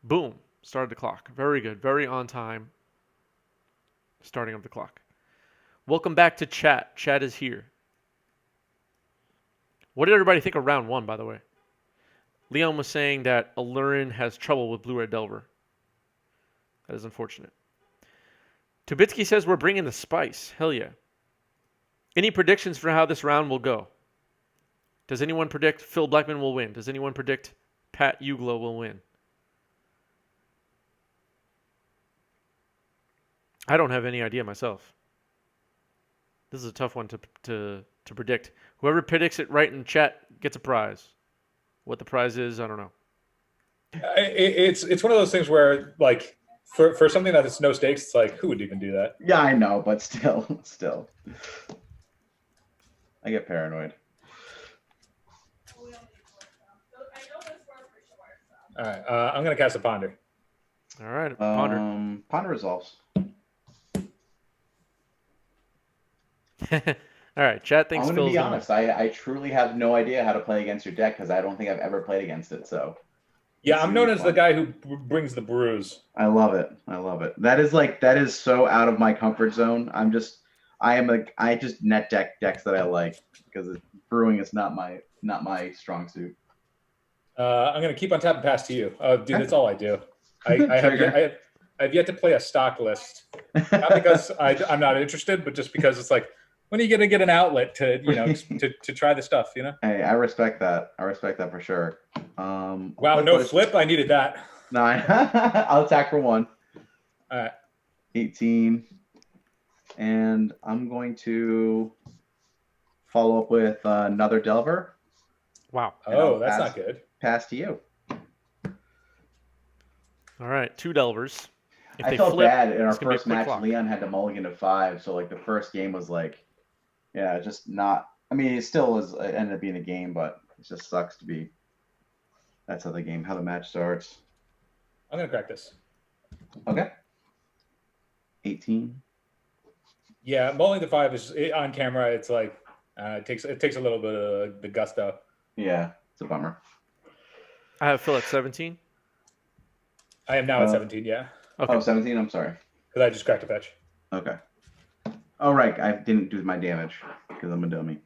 Boom. Started the clock. Very good. Very on time. Starting of the clock. Welcome back to chat. Chat is here. What did everybody think of round one, by the way? Leon was saying that Alurin has trouble with Blue Red Delver. That is unfortunate. Tubitsky says we're bringing the spice. Hell yeah. Any predictions for how this round will go? Does anyone predict Phil Blackman will win? Does anyone predict Pat Uglo will win? I don't have any idea myself. This is a tough one to predict. Whoever predicts it right in chat gets a prize. What the prize is, I don't know. It's one of those things where, like, for something that is no stakes, it's like, who would even do that? Yeah, I know, but still. I get paranoid. All right, I'm going to cast a Ponder. All right, Ponder. Ponder resolves. All right, chat thinks I'm Phil's going to be honest. I truly have no idea how to play against your deck because I don't think I've ever played against it. So yeah, I'm known as the guy who brings the brews. I love it. That is so out of my comfort zone. I just net deck decks that I like because brewing is not my strong suit. I'm going to keep on tapping pass to you. Dude, that's all I do. I have yet to play a stock list. Not because I'm not interested, but just because it's like, when are you going to get an outlet to, to try the stuff, Hey, I respect that. I respect that for sure. Wow, no flip. I needed that. 9. I'll attack for 1. All right. 18. And I'm going to follow up with another Delver. Wow. Oh, that's not good. Pass to you. All right, 2 Delvers. If I felt bad in our first match. Leon had to mulligan to 5, so like the first game was like, yeah, just not. I mean, it still was. It ended up being a game, but it just sucks to be. That's how the match starts. I'm gonna crack this. Okay. 18. Yeah, mulling to 5 is on camera. It's like it takes a little bit of the gusto. Yeah, it's a bummer. I have Phil at 17. I am now at 17. Yeah. Okay. Oh, 17. I'm sorry. Because I just cracked a fetch. Okay. Oh, right. I didn't do my damage because I'm a dummy.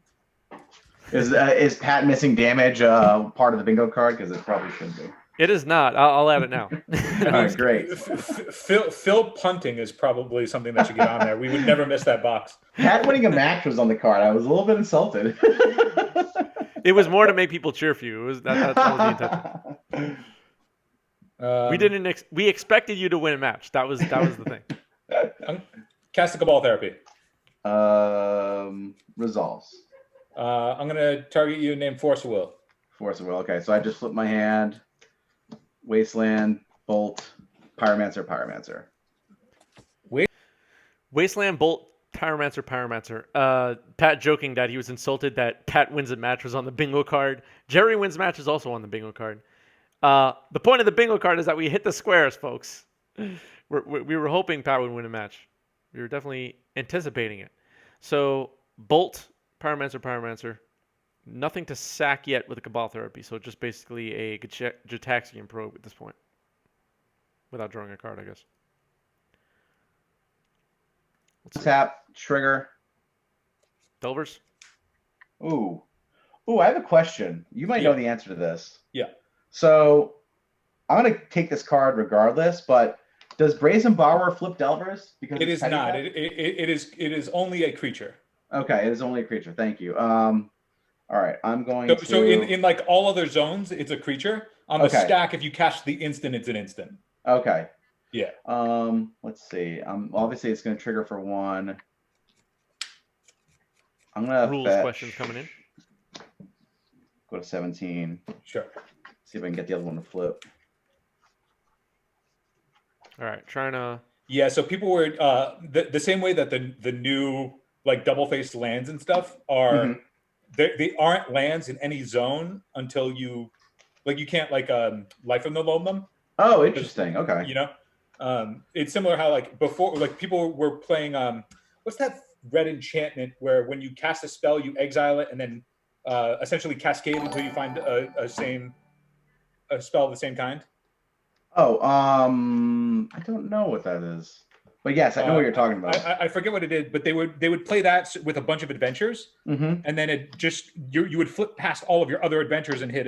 Is Pat missing damage part of the bingo card? Because it probably should be. It is not. I'll add it now. All right, great. Phil punting is probably something that should get on there. We would never miss that box. Pat winning a match was on the card. I was a little bit insulted. It was more to make people cheer for you. It was that was the intention. We expected you to win a match. That was the thing. Cast a Cabal Therapy. Resolves. I'm gonna target you named Force of Will. Force of Will. Okay, so I just flipped my hand. Wasteland, Bolt, Pyromancer. Wasteland, Bolt, Pyromancer. Pat joking that he was insulted that Pat wins a match was on the bingo card. Jerry wins match is also on the bingo card. The point of the bingo card is that we hit the squares, folks. We were hoping Pat would win a match. We were definitely anticipating it. So Bolt, Pyromancer. Nothing to sack yet with a Cabal Therapy, so just basically a Gitaxian probe at this point. Without drawing a card, I guess. Tap, trigger. Delvers? Ooh, I have a question. You might know the answer to this. Yeah. So I'm going to take this card regardless, but does Brazen Borrower flip Delvers? Because it is not. It is only a creature. Okay, it is only a creature. Thank you. All right, I'm going to... So in like all other zones, it's a creature. On the stack, if you cast the instant, it's an instant. Okay. Yeah. Let's see. Obviously, it's going to trigger for 1. I'm going to rules questions coming in. Go to 17. Sure. See if I can get the other one to flip. All right, trying to... Yeah, so people were... the same way that the new like double-faced lands and stuff are... Mm-hmm. They aren't lands in any zone until you can't life from the loam them. Oh, interesting. Okay. It's similar how like before people were playing what's that red enchantment where when you cast a spell you exile it and then essentially cascade until you find a spell of the same kind. Oh, I don't know what that is. But yes, I know what you're talking about. I forget what it is, but they would play that with a bunch of adventures, Mm-hmm. and then it just you would flip past all of your other adventures and hit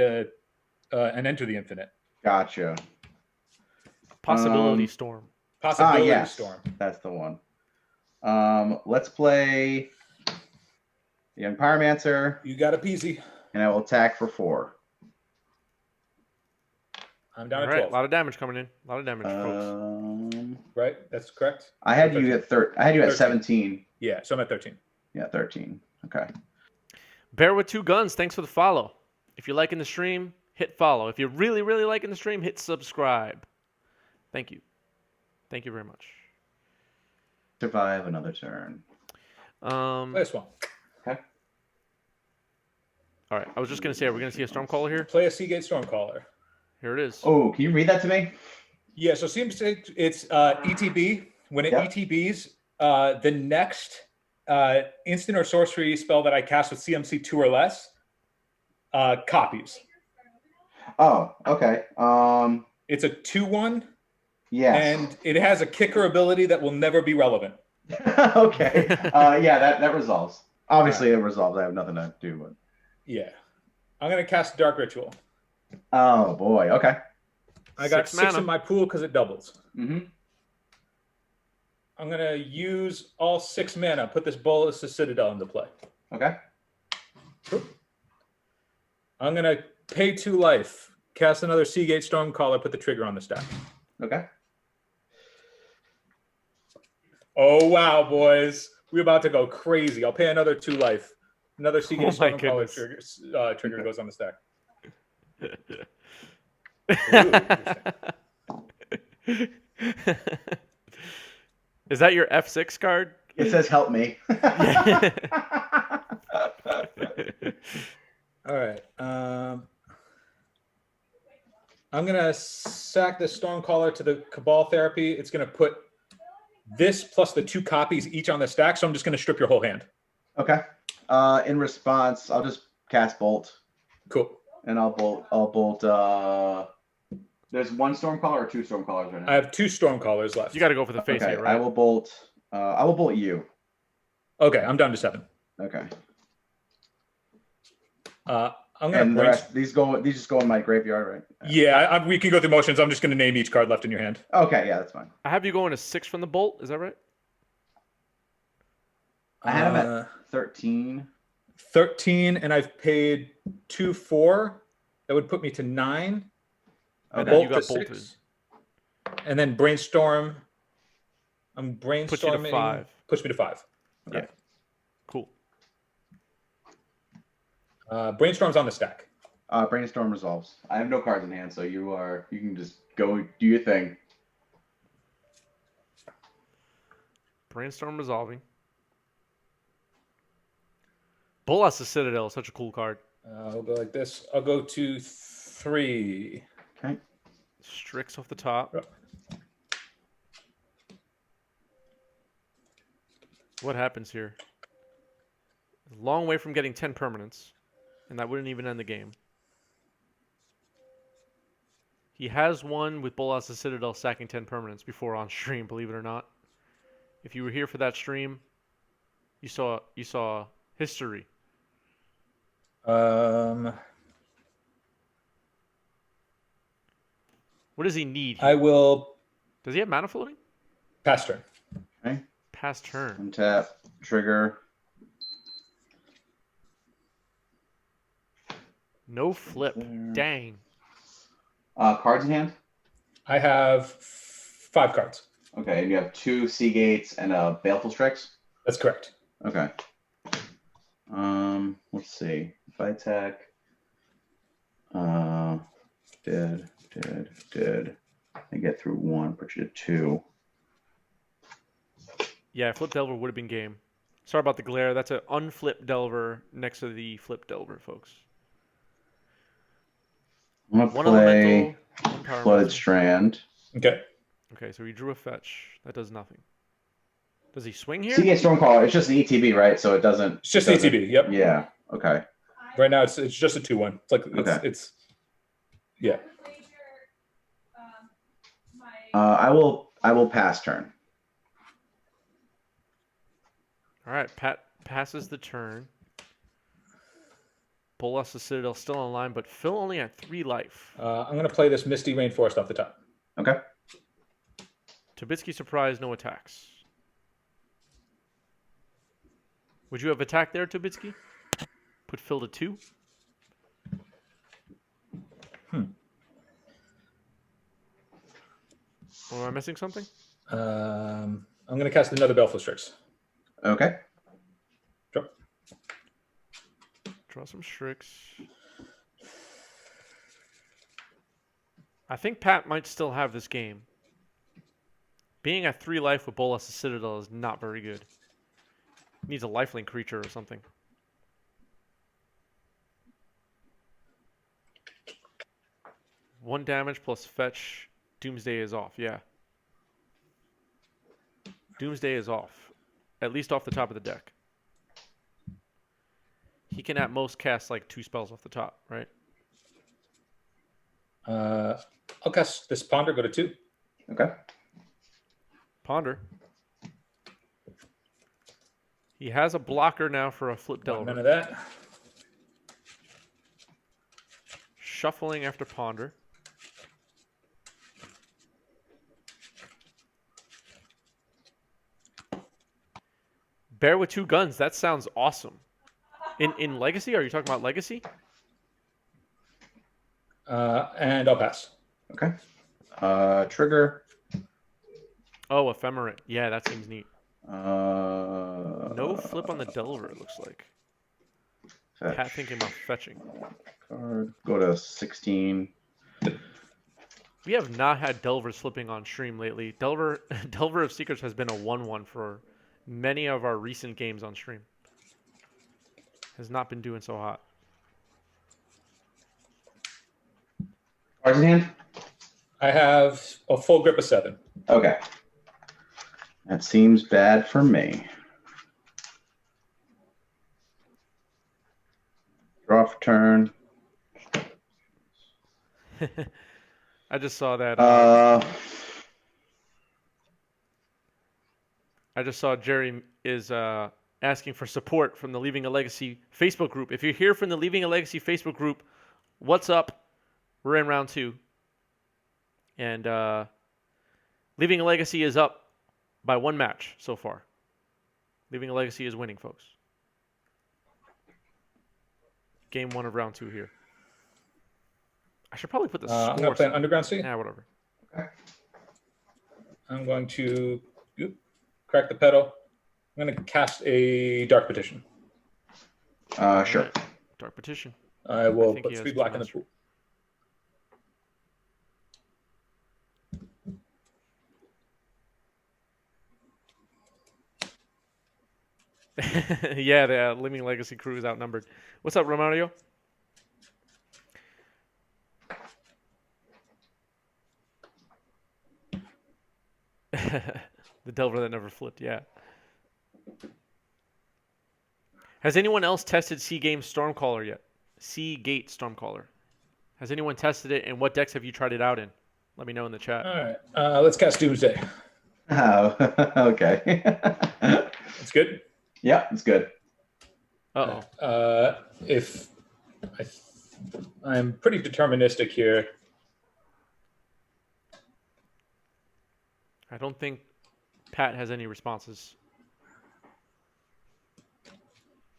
and enter the infinite. Gotcha. Possibility Storm. Possibility yes, Storm. That's the one. Let's play the Young Pyromancer. You got a peasy. And I will attack for 4. I'm down All at right, 12. a lot of damage coming in. A lot of damage, folks. Right, that's correct. I had you at I had you at 17. Yeah, so I'm at 13. Yeah, 13. Okay. Bear with 2 guns. Thanks for the follow. If you're liking the stream, hit follow. If you're really, really liking the stream, hit subscribe. Thank you. Thank you very much. Survive another turn. Play a Swamp. Okay. All right. I was just gonna say, are we gonna see a Stormcaller here? Play a Gate Stormcaller. Here it is. Oh, can you read that to me? Yeah, so seems it's ETB. When it ETBs, the next instant or sorcery spell that I cast with CMC 2 or less copies. Oh, okay. It's a 2/1. Yes. And it has a kicker ability that will never be relevant. Okay. Yeah, that resolves. Obviously, it resolves. I have nothing to do with. Yeah. I'm going to cast Dark Ritual. Oh, boy. Okay. I got 6 6 mana. in my pool because it doubles. Mm-hmm. I'm going to use all 6 mana, put this Bolus of Citadel into play. Okay. I'm going to pay 2 life, cast another Gate Stormcaller, put the trigger on the stack. Okay. Oh, wow, boys. We're about to go crazy. I'll pay another 2 life. Another Gate Stormcaller trigger goes on the stack. Is that your F6 card? It says help me. All right. I'm going to sack the Stormcaller to the Cabal Therapy. It's going to put this plus the 2 copies each on the stack, so I'm just going to strip your whole hand. Okay. In response, I'll just cast Bolt. Cool. And I'll bolt. There's 1 Stormcaller or 2 Stormcallers right now. I have 2 Stormcallers left. You got to go for the face Okay, here, right? I will bolt you. Okay, I'm down to 7. Okay. I'm gonna. And the rest, these just go in my graveyard, right? Yeah, we can go through motions. I'm just gonna name each card left in your hand. Okay, yeah, that's fine. I have you going to 6 from the bolt. Is that right? I had him at 13. 13, and I've paid 2 4. That would put me to 9. Okay. Bolt You got to bolted. 6. And then brainstorm. I'm brainstorming. Puts you to 5. Push me to 5. Okay. Yeah. Cool. Brainstorm's on the stack. Brainstorm resolves. I have no cards in hand, so you can just go do your thing. Brainstorm resolving. Bolas the Citadel is such a cool card. I'll go like this. I'll go to 3. Okay. Strix off the top. Yep. What happens here? Long way from getting 10 permanents, and that wouldn't even end the game. He has won with Bolas the Citadel sacking 10 permanents before on stream, believe it or not. If you were here for that stream, you saw history. What does he need here? I will Does he have mana floating? pass turn. Okay. Pass turn. Untap, trigger. No flip. There. Dang. Cards in hand? I have 5 cards. Okay, and you have 2 Seagates and a Baleful Strix? That's correct. Okay. Let's see. If I attack, dead. I get through 1, put you to 2. Yeah, Flip Delver would have been game. Sorry about the glare. That's an unflipped Delver next to the Flip Delver, folks. I'm gonna One play elemental, one power. Flooded Strand. Okay. Okay, so he drew a fetch. That does nothing. Does he swing here? Seagate Stormcaller. It's just an ETB, right? So it doesn't. It's just ATB. Yep. Yeah. Okay. Right now, it's just a 2/1. It's like Okay. it's yeah. I will pass turn. All right, Pat passes the turn. Bolas the Citadel still online, but Phil only had 3 life. I'm going to play this Misty Rainforest off the top. Okay. Trubisky surprise, no attacks. Would you have attacked there, Trubisky? Put Phil to 2? Or am I missing something? I'm going to cast another Baleful Strix. Okay. Draw some Strix. I think Pat might still have this game. Being at 3 life with Bolas the Citadel is not very good. Needs a lifelink creature or something. One damage plus fetch. Doomsday is off, yeah. Doomsday is off. At least off the top of the deck. He can at most cast like 2 spells off the top, right? I'll cast this Ponder, go to 2. Okay. Ponder. He has a blocker now for a flip Delver. None of that. Shuffling after Ponder. Bear with 2 guns. That sounds awesome. In Legacy? Are you talking about Legacy? And I'll pass. Okay. Trigger. Oh, Ephemerate. Yeah, that seems neat. No No flip on the Delver, it looks like. Fetch. Pat thinking about fetching. Card. Go to 16. We have not had Delver slipping on stream lately. Delver of Secrets has been a 1-1 for many of our recent games on stream. Has not been doing so hot. Cards in hand? I have a full grip of 7. Okay. That seems bad for me. Draw for turn. I just saw that. I just saw Jerry is asking for support from the Leaving a Legacy Facebook group. If you're here from the Leaving a Legacy Facebook group, what's up? We're in round 2. And Leaving a Legacy is up by 1 match so far. Leaving a Legacy is winning, folks. Game 1 of round 2 here. I should probably put the score. I'm going to play an Underground Sea. Yeah, whatever. Okay. I'm going to crack the pedal. I'm going to cast a Dark Petition. Sure. Dark Petition. I will think put he has 3 black in the two pool. Yeah, the Living Legacy crew is outnumbered. What's up, Romario? The Delver that never flipped, yeah. Has anyone else tested Gate Stormcaller yet? Gate Stormcaller. Has anyone tested it, and what decks have you tried it out in? Let me know in the chat. All right. Let's cast Doomsday. Oh, okay. It's good. Yeah, it's good. Uh-oh. If I'm pretty deterministic here. I don't think Pat has any responses.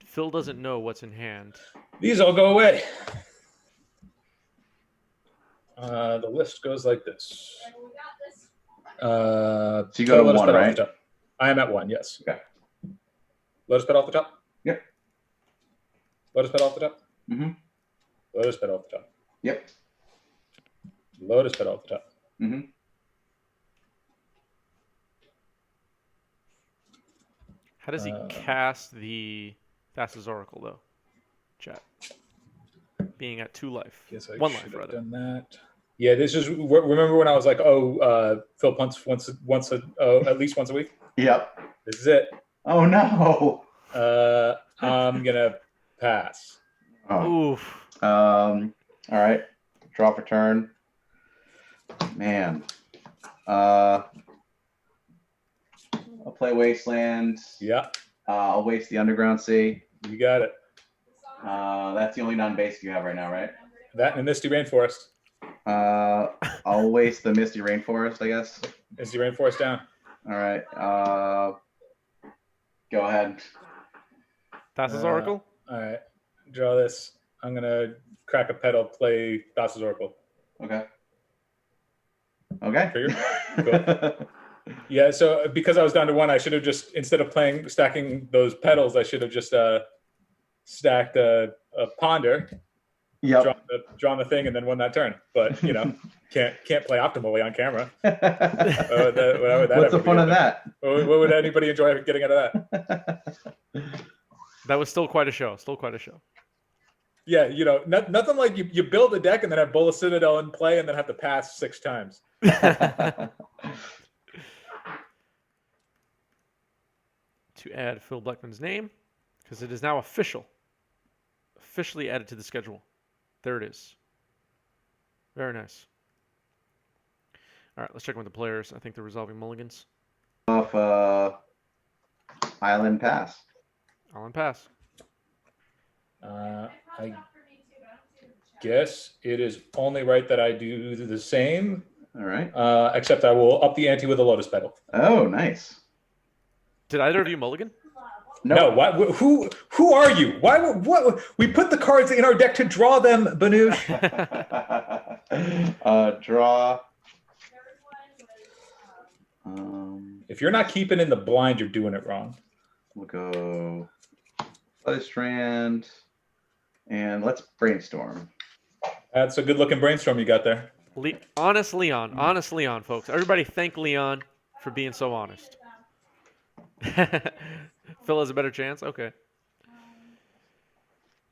Phil doesn't know what's in hand. These all go away. The list goes like this. So you go to 1, right? I am at 1, yes. Okay. Lotus Pet off the top? Yep. Lotus Pet off the top? Mm-hmm. Lotus Pet off the top. Yep. Lotus Pet off the top. Mm-hmm. How does he cast the Thassa's Oracle, though? Chat. Being at 2 life. Yes, I 1 should life, have rather. done that. Yeah, this is. Remember when I was like, Phil punts at least once a week? Yep. This is it. Oh, no. I'm going to pass. Oh. Oof. All right. Draw for turn. Man. I'll play Wasteland. Yeah, I'll waste the Underground Sea. you got it. That's the only non-basic you have right now, right? That and Misty Rainforest. I'll waste the Misty Rainforest, I guess. Misty Rainforest down. All right. Go ahead. Thassa's Oracle? All right. Draw this. I'm going to crack a pedal, play Thassa's Oracle. Okay. Okay. Figure? Cool. Yeah, so because I was down to 1, I should have just, instead of stacking those pedals, I should have just stacked a ponder, Yep. drawn the thing, and then won that turn. But, you know, can't play optimally on camera. What's the fun of that? What would anybody enjoy getting out of that? That was still quite a show. Still quite a show. Yeah, you know, nothing like you build a deck and then have Bola Citadel in play and then have to pass 6 times. To add Phil Bleckman's name, because it is now officially added to the schedule. There it is. Very nice. All right, let's check in with the players. I think they're resolving mulligans. Off Island Pass. Island Pass. I guess it is only right that I do the same. All right. Except I will up the ante with a Lotus Petal. Oh, nice. Did either of you mulligan? No. Why, who are you? Why? What? We put the cards in our deck to draw them, Banush. Draw. If you're not keeping in the blind, you're doing it wrong. We'll go Other Strand, and let's brainstorm. That's a good-looking brainstorm you got there. Honest Leon, folks. Everybody thank Leon for being so honest. Phil has a better chance? Okay.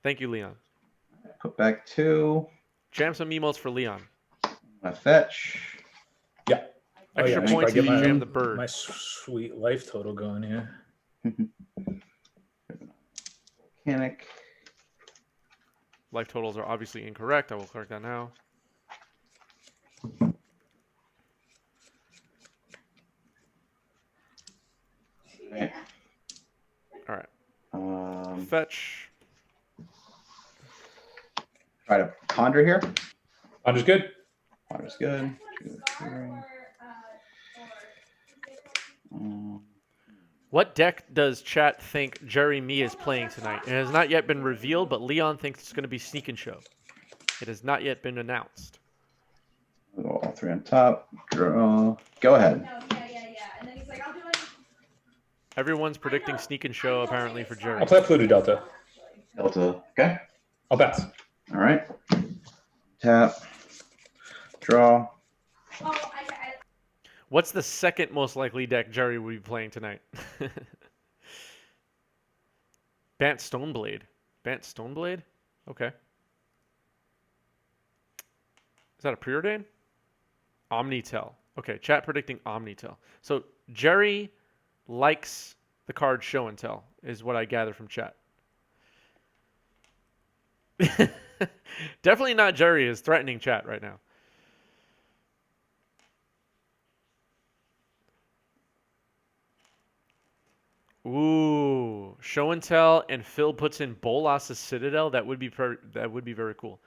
Thank you, Leon. Put back 2. Jam some emotes for Leon. My fetch. Yeah. Extra points if you jam the bird. My sweet life total going here. Mechanic. Life totals are obviously incorrect. I will correct that now. Right. All right. Fetch. Try to ponder here. Ponder's good. Ponder's good. 2, 3. What deck does chat think Jerry Me is playing tonight? It has not yet been revealed, but Leon thinks it's going to be Sneak and Show. It has not yet been announced. All 3 on top. Draw. Go ahead. And then he's like, I'll do it. Everyone's predicting Sneak and Show apparently for Jerry. I'll play Pluto Delta. Delta. Okay. I'll pass. All right. Tap. Draw. What's the second most likely deck Jerry will be playing tonight? Bant Stoneblade. Bant Stoneblade? Okay. Is that a preordain? Omnitel. Okay, chat predicting Omnitel. So Jerry likes the card Show and Tell, is what I gather from chat. Definitely not Jerry is threatening chat right now. Ooh, Show and Tell, and Phil puts in Bolas' Citadel. That would be very cool.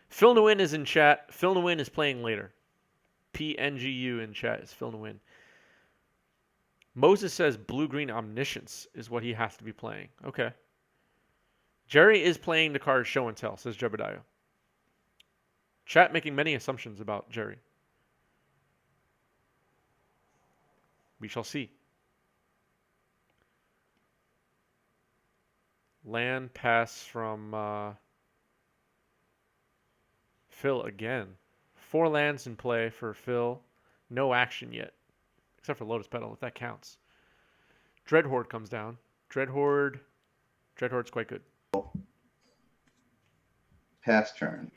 Phil Nguyen is in chat. Phil Nguyen is playing later. PNGU in chat is Phil Nguyen. Moses says blue-green Omniscience is what he has to be playing. Okay. Jerry is playing the card Show and Tell, says Jebediah. Chat making many assumptions about Jerry. We shall see. Land pass from Phil again. 4 lands in play for Phil. No action yet. Except for Lotus Petal, if that counts. Dreadhorde comes down. Dreadhorde's quite good. Pass turn.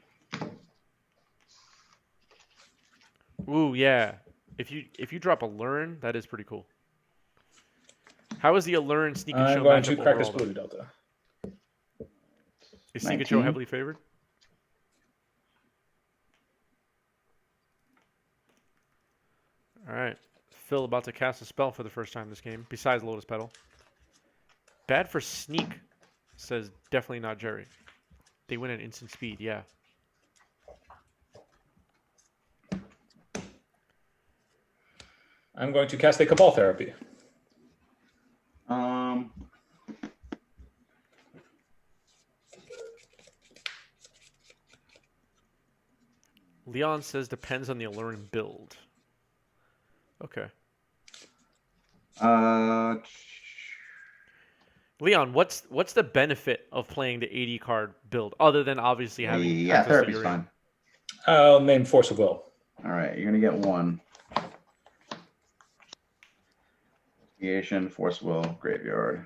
Ooh, yeah. If you drop a Learn, that is pretty cool. How is the Allure Sneak and Show I'm going matchup to crack this overall, Pluto Delta. Is Sneak and Show heavily favored? All right. Phil about to cast a spell for the first time this game, besides Lotus Petal. Bad for sneak, says definitely not Jerry. They win at instant speed, yeah. I'm going to cast a Cabal Therapy. Leon says depends on the alluring build. Okay. Leon, what's the benefit of playing the 80 card build other than obviously having access to Therapy's your fine. I'll name Force of Will. All right, you're gonna get one. Creation, Force Will, Graveyard.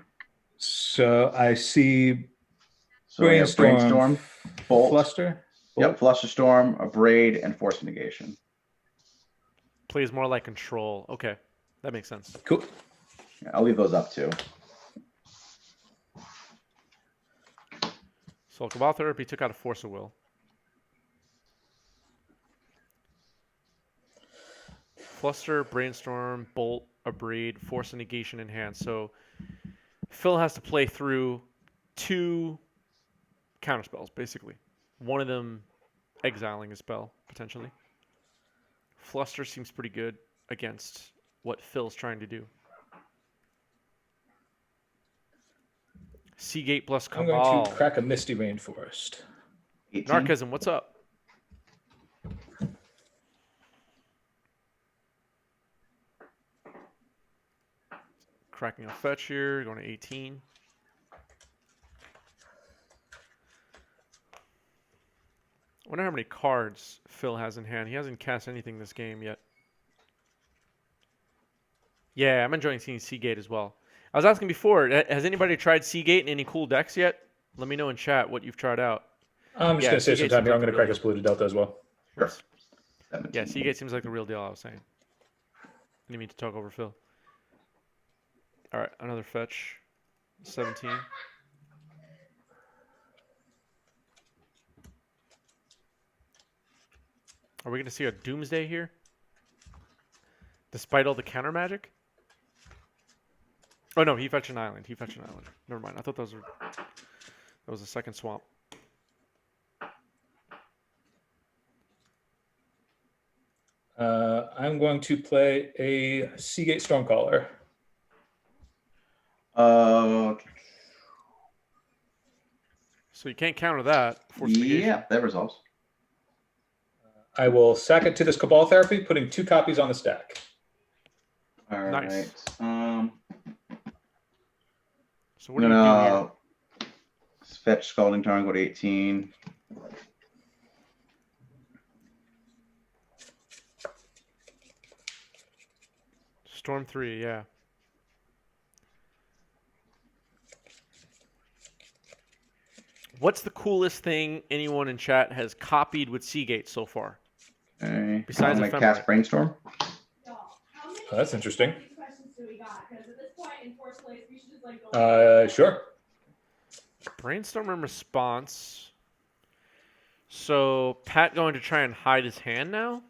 So I see So we have Brainstorm, Bolt, Fluster. Yep, Fluster Storm, a Braid, and Force Negation. Plays more like control. Okay, that makes sense. Cool. Yeah, I'll leave those up too. So Cabal Therapy took out a Force of Will. Fluster, Brainstorm, Bolt, a Braid, Force of Negation, Enhance. So Phil has to play through 2 counterspells, basically. One of them exiling a spell, potentially. Fluster seems pretty good against what Phil's trying to do. Seagate plus Cabal. I'm going to crack a Misty Rainforest. 18. Narcasm, what's up? Cracking a fetch here, going to 18. I wonder how many cards Phil has in hand. He hasn't cast anything this game yet. Yeah, I'm enjoying seeing Seagate as well. I was asking before, has anybody tried Seagate in any cool decks yet? Let me know in chat what you've tried out. I'm just going to say Seagate sometime seems here. I'm like going to crack a Polluted Delta as well. Sure. Yeah, Seagate seems like the real deal, I was saying. I didn't mean to talk over Phil. All right, another fetch. 17. Are we going to see a Doomsday here? Despite all the counter magic? Oh, no, he fetched an island. Never mind. I thought that was a second swamp. I'm going to play a Seagate Stormcaller. So you can't counter that. Yeah, that resolves. I will sack it to this Cabal Therapy, putting 2 copies on the stack. All Nice. right. So what do you do here? Fetch Scalding Tarn, go to 18. Storm 3, yeah. What's the coolest thing anyone in chat has copied with Seagate so far? Okay. Besides I'm gonna Ephemeral. cast Brainstorm. Oh, that's interesting. Questions do we got? Because at this point in fourth place, we should just like go. Sure. Brainstorm and response. So Pat going to try and hide his hand now?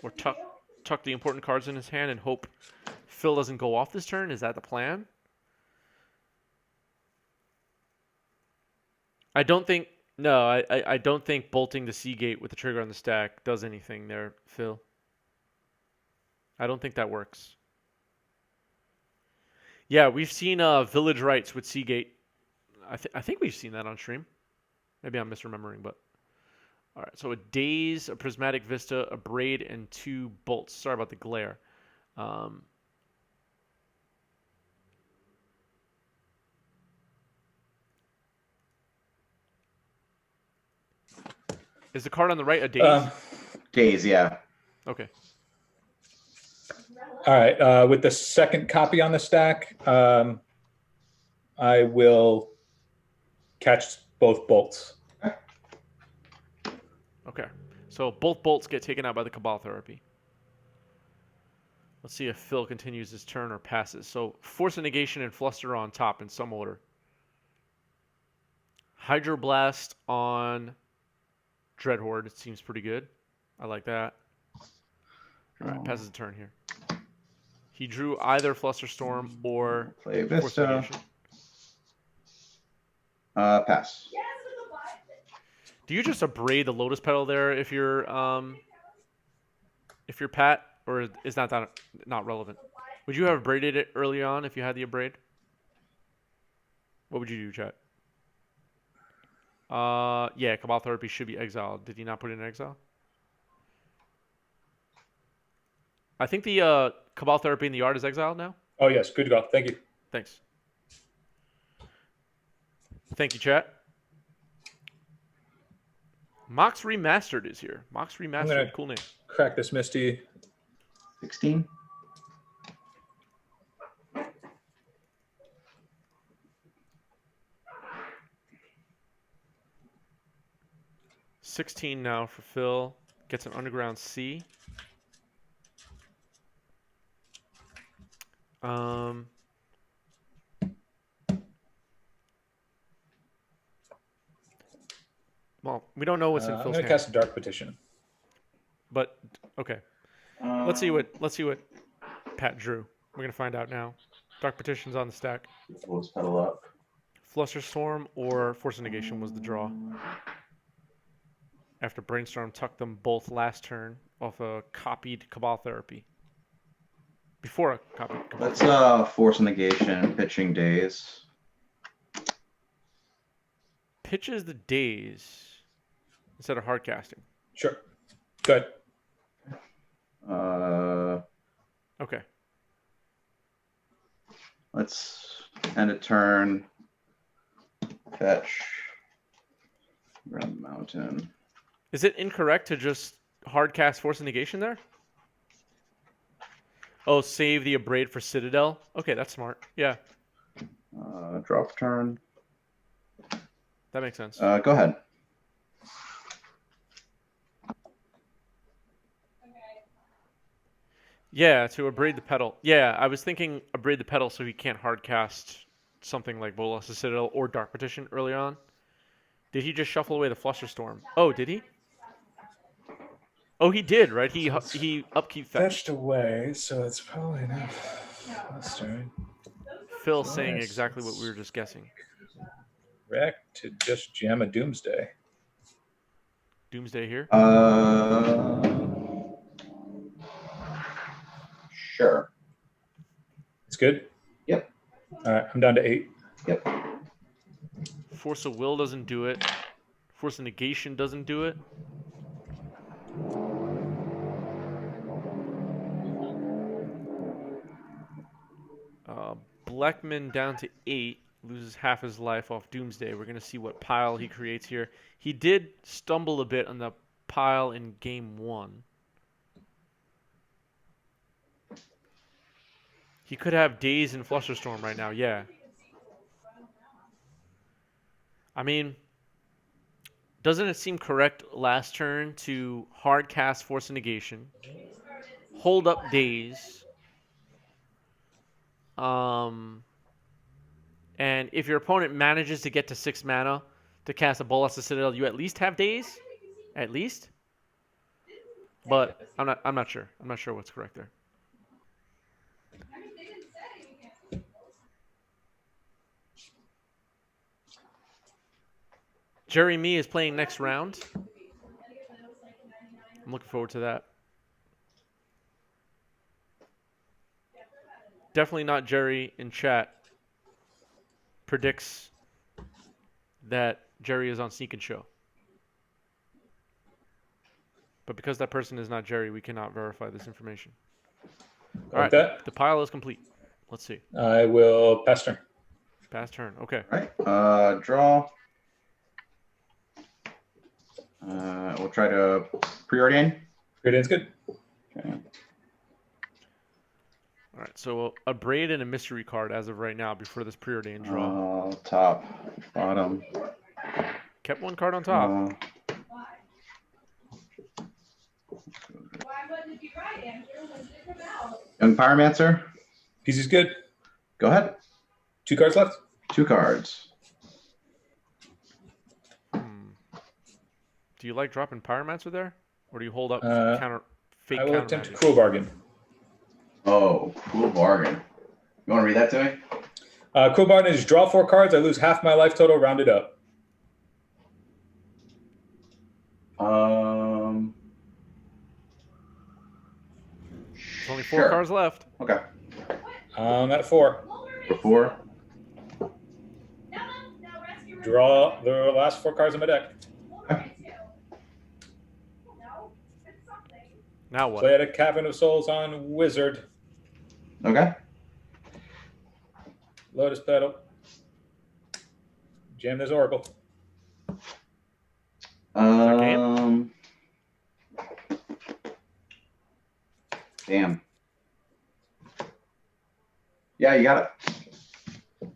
Or tuck the important cards in his hand and hope Phil doesn't go off this turn? Is that the plan? I don't think bolting the Seagate with the trigger on the stack does anything there, Phil. I don't think that works. Yeah, we've seen Village Rites with Seagate. I think we've seen that on stream. Maybe I'm misremembering, but all right. So a Daze, a Prismatic Vista, a Braid, and 2 bolts. Sorry about the glare. Is the card on the right a Daze? Daze, yeah. Okay. All right. With the second copy on the stack, I will catch both bolts. Okay. So both bolts get taken out by the Cabal Therapy. Let's see if Phil continues his turn or passes. So Force of Negation and Fluster on top in some order. Hydroblast on Dreadhorde. It seems pretty good. I like that. All right, passes the turn here. He drew either Flusterstorm or Play Force Vista. Negation. Pass. Do you just abrade the Lotus Petal there if you're Pat, or is that not relevant? Would you have abraded it early on if you had the abrade? What would you do, chat? Yeah, Cabal Therapy should be exiled. Did he not put it in exile? I think the Cabal Therapy in the art is exiled now. Oh yes, good to go. Thank you. Thanks. Thank you, chat. Mox Remastered is here. Mox Remastered, cool name. Crack this Misty. 16. $16 now for Phil. Gets an Underground C. Well, we don't know what's in I'm Phil's going to hand, cast a Dark Petition. but okay. Let's see what Pat drew. We're gonna find out now. Dark Petition's on the stack. Let's pedal up. Flusterstorm or Force of Negation was the draw. After Brainstorm tucked them both last turn off a copied Cabal Therapy. Before a copied Cabal Let's Therapy. Force Negation, pitching days. Pitches the days instead of hard casting. Sure. Good. Okay. Let's end a turn. Fetch. Around the mountain. Is it incorrect to just hard cast Force of Negation there? Oh, save the abrade for Citadel? Okay, that's smart. Yeah, Drop turn. that makes sense. Go ahead. Yeah, to abrade the pedal. Yeah, I was thinking abrade the pedal so he can't hard cast something like Bolas' Citadel or Dark Petition early on. Did he just shuffle away the Flusterstorm? Oh, did he? Oh, he did, right? He upkeep fetched. Fetched away, so it's probably enough. Last turn. Phil saying exactly what we were just guessing. Wreck to just jam a Doomsday. Doomsday here? Sure. It's good? Yep. All right, I'm down to 8. Yep. Force of Will doesn't do it. Force of Negation doesn't do it. Blackman down to 8. Loses half his life off Doomsday. We're going to see what pile he creates here. He did stumble a bit on the pile in game 1. He could have Daze and Flusterstorm right now, yeah. I mean, doesn't it seem correct last turn to hard cast Force of Negation, hold up Daze, and if your opponent manages to get to 6 mana to cast a Bolas of Citadel, you at least have Daze? At least? But I'm not sure. I'm not sure what's correct there. Jerry Me is playing next round. I'm looking forward to that. Definitely not Jerry in chat predicts that Jerry is on Sneak and Show. But because that person is not Jerry, we cannot verify this information. All right, the pile is complete. Let's see. I will pass turn. Pass turn. Okay. All right. Draw. We'll try to preordain. Preordain's good. Okay. All right. So a braid and a mystery card as of right now before this preordained draw. Top, bottom. Kept one card on top. Why wouldn't it be right, Andrew? When did it come out? Young Pyromancer. PC's good. Go ahead. 2 cards left. 2 cards. Do you like dropping Pyromancer there? Or do you hold up fake I will counter attempt magic? Cruel Bargain. Oh, cool bargain. You want to read that to me? Cool bargain is draw 4 cards. I lose half my life total. Rounded up. There's only 4 Sure. cards left. Okay. At 4. For 4. Draw the last 4 cards in my deck. Now what? Play at a Cavern of Souls on Wizard. Okay. Lotus Petal. Jam this Oracle. Damn. Yeah, you got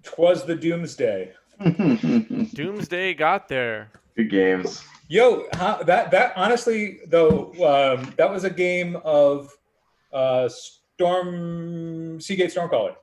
'Twas the Doomsday. it. Doomsday got there. Good games. Yo, that honestly though, that was a game of Gate Stormcaller.